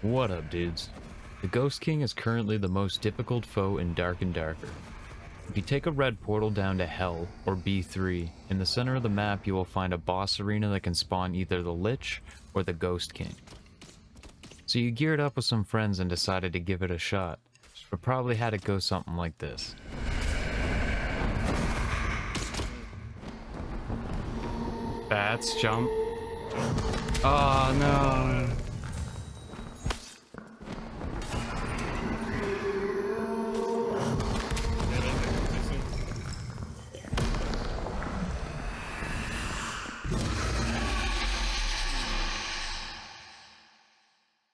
What up, dudes? The Ghost King is currently the most difficult foe in Dark and Darker. If you take a red portal down to Hell, or B3, in the center of the map you will find a boss arena that can spawn either the Lich or the Ghost King. So you geared up with some friends and decided to give it a shot, but probably had it go something like this. Bats, jump. Oh no!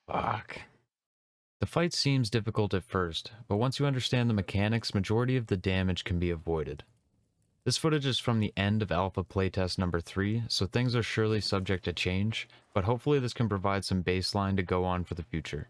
Fuck. The fight seems difficult at first, but once you understand the mechanics, majority of the damage can be avoided. This footage is from the end of Alpha Playtest number 3, so things are surely subject to change, but hopefully this can provide some baseline to go on for the future.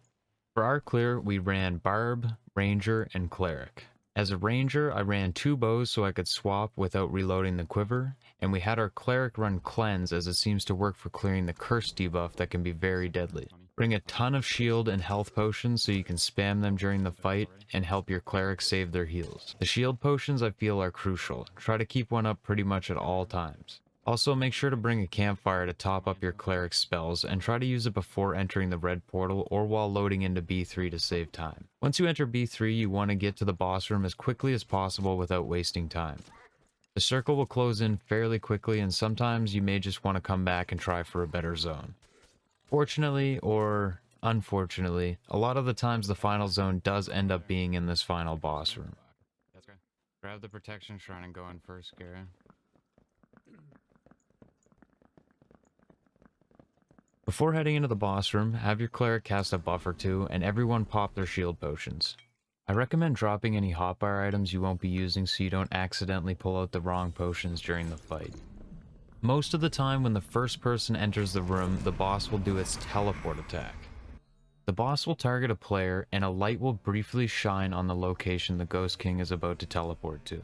For our clear, we ran Barb, Ranger, and Cleric. As a Ranger, I ran 2 bows so I could swap without reloading the quiver, and we had our Cleric run Cleanse as it seems to work for clearing the curse debuff that can be very deadly. Bring a ton of shield and health potions so you can spam them during the fight and help your Cleric save their heals. The shield potions I feel are crucial. Try to keep one up pretty much at all times. Also, make sure to bring a campfire to top up your Cleric spells, and try to use it before entering the red portal or while loading into B3 to save time. Once you enter B3, you want to get to the boss room as quickly as possible without wasting time. The circle will close in fairly quickly, and sometimes you may just want to come back and try for a better zone. Fortunately, or unfortunately, a lot of the times the final zone does end up being in this final boss room. That's right. Grab the protection shrine and go in first, Gary. Before heading into the boss room, have your Cleric cast a buff or 2, and everyone pop their shield potions. I recommend dropping any hotbar items you won't be using so you don't accidentally pull out the wrong potions during the fight. Most of the time when the first person enters the room, the boss will do its teleport attack. The boss will target a player, and a light will briefly shine on the location the Ghost King is about to teleport to.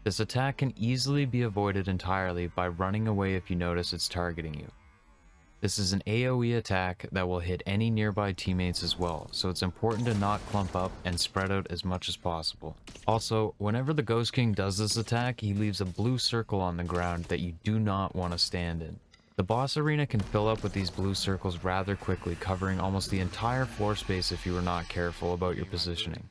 This attack can easily be avoided entirely by running away if you notice it's targeting you. This is an AoE attack that will hit any nearby teammates as well, so it's important to not clump up and spread out as much as possible. Also, whenever the Ghost King does this attack, he leaves a blue circle on the ground that you do not want to stand in. The boss arena can fill up with these blue circles rather quickly, covering almost the entire floor space if you are not careful about your positioning.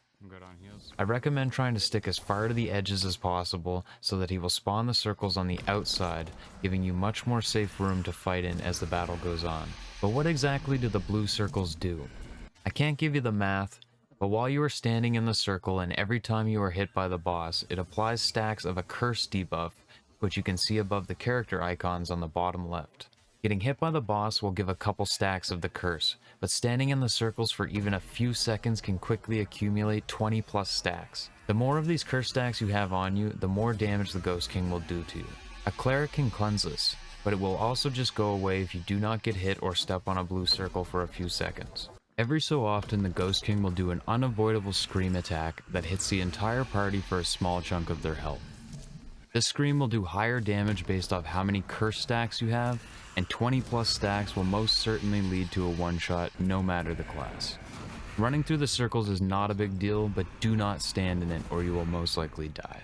I recommend trying to stick as far to the edges as possible so that he will spawn the circles on the outside, giving you much more safe room to fight in as the battle goes on. But what exactly do the blue circles do? I can't give you the math, but while you are standing in the circle and every time you are hit by the boss, it applies stacks of a curse debuff, which you can see above the character icons on the bottom left. Getting hit by the boss will give a couple stacks of the curse, but standing in the circles for even a few seconds can quickly accumulate 20 plus stacks. The more of these curse stacks you have on you, the more damage the Ghost King will do to you. A Cleric can cleanse this, but it will also just go away if you do not get hit or step on a blue circle for a few seconds. Every so often the Ghost King will do an unavoidable scream attack that hits the entire party for a small chunk of their health. This scream will do higher damage based off how many curse stacks you have, and 20 plus stacks will most certainly lead to a one-shot no matter the class. Running through the circles is not a big deal, but do not stand in it or you will most likely die.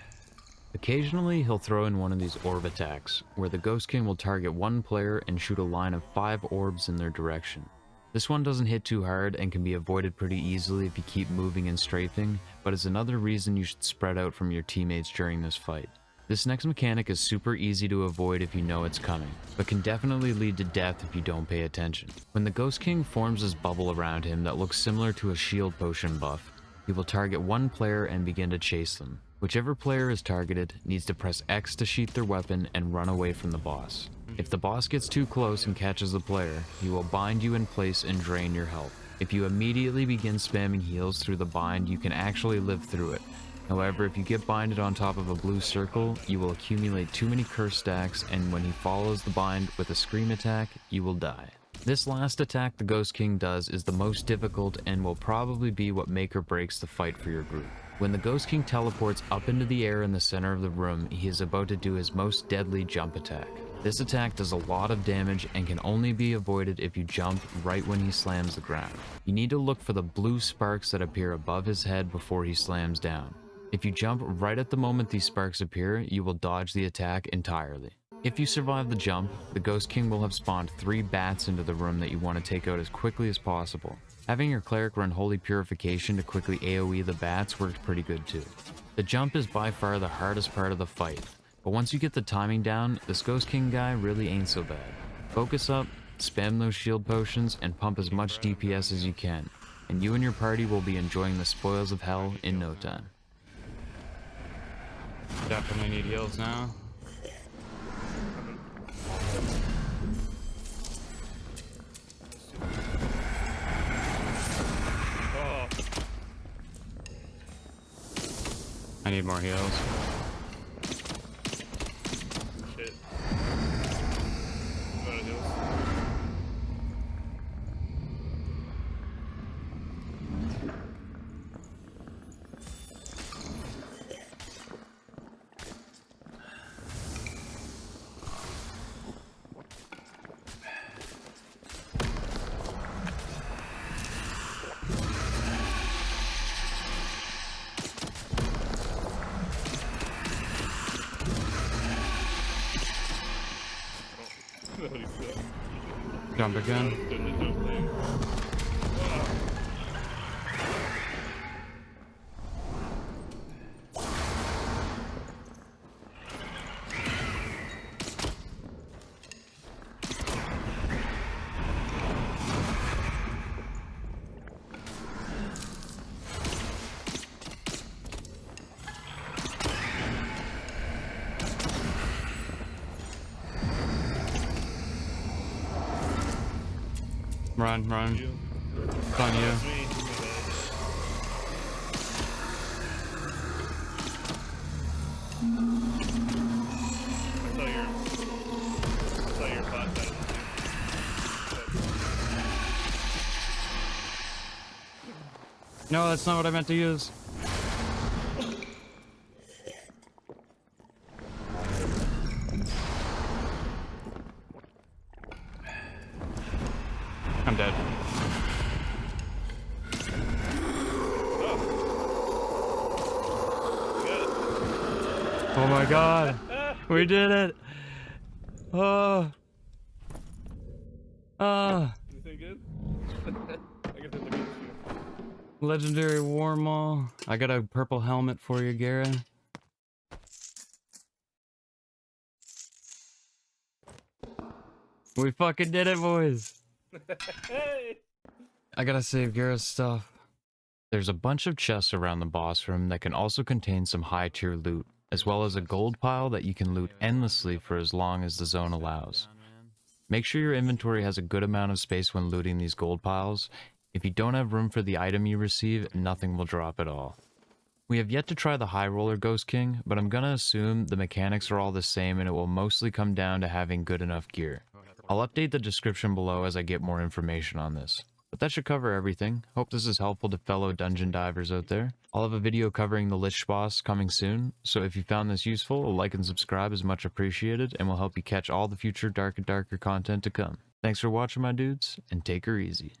Occasionally he'll throw in one of these orb attacks, where the Ghost King will target one player and shoot a line of 5 orbs in their direction. This one doesn't hit too hard and can be avoided pretty easily if you keep moving and strafing, but is another reason you should spread out from your teammates during this fight. This next mechanic is super easy to avoid if you know it's coming, but can definitely lead to death if you don't pay attention. When the Ghost King forms this bubble around him that looks similar to a shield potion buff, he will target one player and begin to chase them. Whichever player is targeted needs to press X to sheath their weapon and run away from the boss. If the boss gets too close and catches the player, he will bind you in place and drain your health. If you immediately begin spamming heals through the bind, you can actually live through it. However, if you get binded on top of a blue circle, you will accumulate too many curse stacks, and when he follows the bind with a scream attack, you will die. This last attack the Ghost King does is the most difficult and will probably be what make or breaks the fight for your group. When the Ghost King teleports up into the air in the center of the room, he is about to do his most deadly jump attack. This attack does a lot of damage and can only be avoided if you jump right when he slams the ground. You need to look for the blue sparks that appear above his head before he slams down. If you jump right at the moment these sparks appear, you will dodge the attack entirely. If you survive the jump, the Ghost King will have spawned 3 bats into the room that you want to take out as quickly as possible. Having your cleric run Holy Purification to quickly AoE the bats works pretty good too. The jump is by far the hardest part of the fight, but once you get the timing down, this Ghost King guy really ain't so bad. Focus up, spam those shield potions, and pump as much DPS as you can, and you and your party will be enjoying the spoils of hell in no time. Definitely need heals now. I need more heals. Shit. I'm out of heals. Jump again. Run, run. It's on you. I saw your bot side. No, that's not what I meant to use. I'm dead. Oh my god. We did it. Oh. Anything good? I guess it's a good shoe. Legendary War Maul. I got a purple helmet for you, Gara. We fucking did it, boys. Hey! I gotta save Gara's stuff. There's a bunch of chests around the boss room that can also contain some high tier loot, as well as a gold pile that you can loot endlessly for as long as the zone allows. Make sure your inventory has a good amount of space when looting these gold piles. If you don't have room for the item you receive, nothing will drop at all. We have yet to try the Highroller Ghost King, but I'm gonna assume the mechanics are all the same and it will mostly come down to having good enough gear. I'll update the description below as I get more information on this. But that should cover everything. Hope this is helpful to fellow dungeon divers out there. I'll have a video covering the Lich boss coming soon, so if you found this useful, a like and subscribe is much appreciated and will help you catch all the future darker content to come. Thanks for watching, my dudes, and take her easy.